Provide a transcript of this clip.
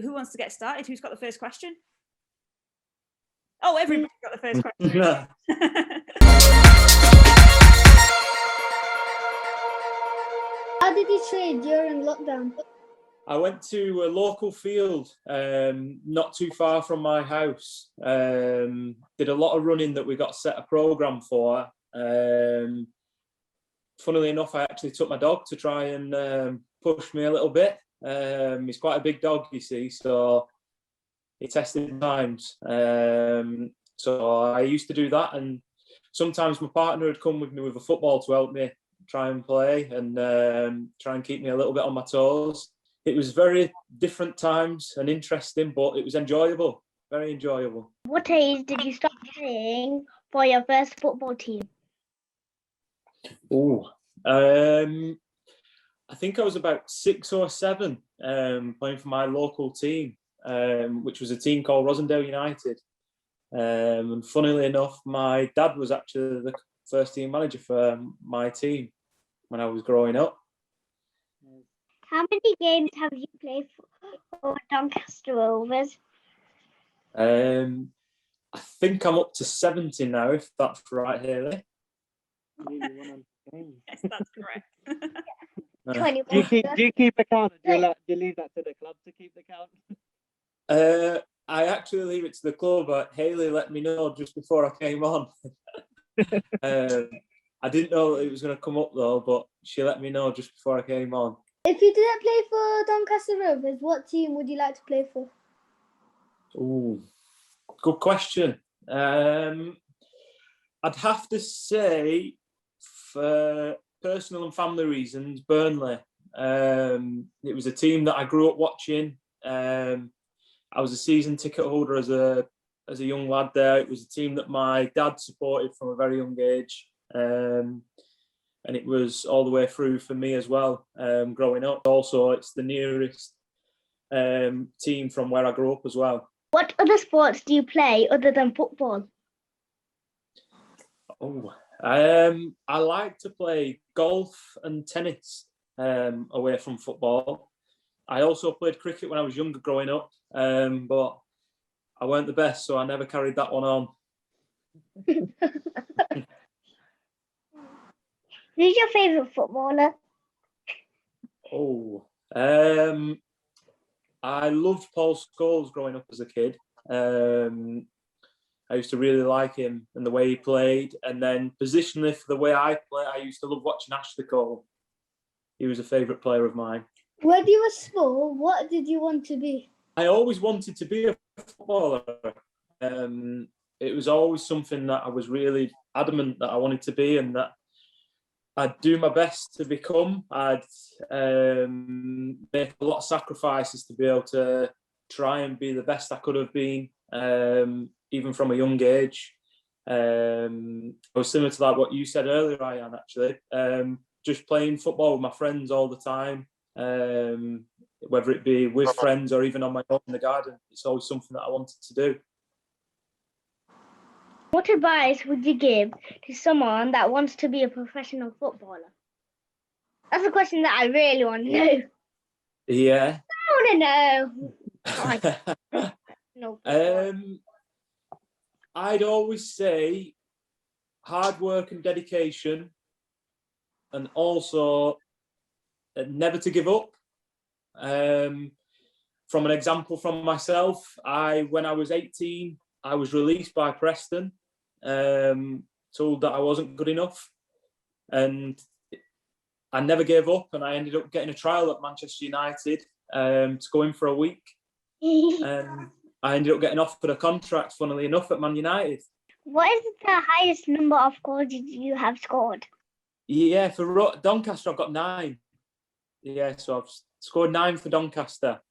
who wants to get started? Who's got the first question? Oh, everybody got the first question. How did you train during lockdown? I went to a local field not too far from my house. Did a lot of running that we got set a programme for. Funnily enough, I actually took my dog to try and push me a little bit. He's quite a big dog, you see, so he tested times. So I used to do that, and sometimes my partner would come with me with a football to help me try and play and try and keep me a little bit on my toes. It was very different times and interesting, but it was enjoyable, very enjoyable. What age did you start playing for your first football team? I think I was about 6 or 7 playing for my local team, which was a team called Rosendale United. And funnily enough, my dad was actually the first team manager for my team when I was growing up. How many games have you played for Doncaster Rovers? I think I'm up to 70 now, if that's right, Hayley. Yes, that's correct. 21. Do you keep account? Do you leave that to the club to keep the count? I actually leave it to the club, but Hayley let me know just before I came on. I didn't know it was going to come up though, but she let me know just before I came on. If you didn't play for Doncaster Rovers, what team would you like to play for? Ooh, good question. I'd have to say, for personal and family reasons, Burnley. It was a team that I grew up watching. I was a season ticket holder as a young lad there. It was a team that my dad supported from a very young age. And it was all the way through for me as well, growing up. Also, it's the nearest team from where I grew up as well. What other sports do you play other than football? I like to play golf and tennis away from football. I also played cricket when I was younger growing up, but I weren't the best, so I never carried that one on. Who's your favourite footballer? I loved Paul Scholes growing up as a kid. I used to really like him and the way he played. And then positionally for the way I play, I used to love watching Ashley Cole. He was a favourite player of mine. When you were small, what did you want to be? I always wanted to be a footballer. It was always something that I was really adamant that I wanted to be and that I'd do my best to become. I'd make a lot of sacrifices to be able to try and be the best I could have been, even from a young age. I was similar to that what you said earlier, Ryan, actually. Just playing football with my friends all the time, whether it be with friends or even on my own in the garden. It's always something that I wanted to do. What advice would you give to someone that wants to be a professional footballer? That's a question that I really want to know. Yeah. I want to know. No. I'd always say hard work and dedication, and also never to give up. From an example from myself, when I was 18, I was released by Preston, told that I wasn't good enough, and I never gave up, and I ended up getting a trial at Manchester United to go in for a week. And I ended up getting offered a contract, funnily enough, at Man United. What is the highest number of goals you have scored? Yeah, for Doncaster, I've got 9. Yeah, so I've scored 9 for Doncaster.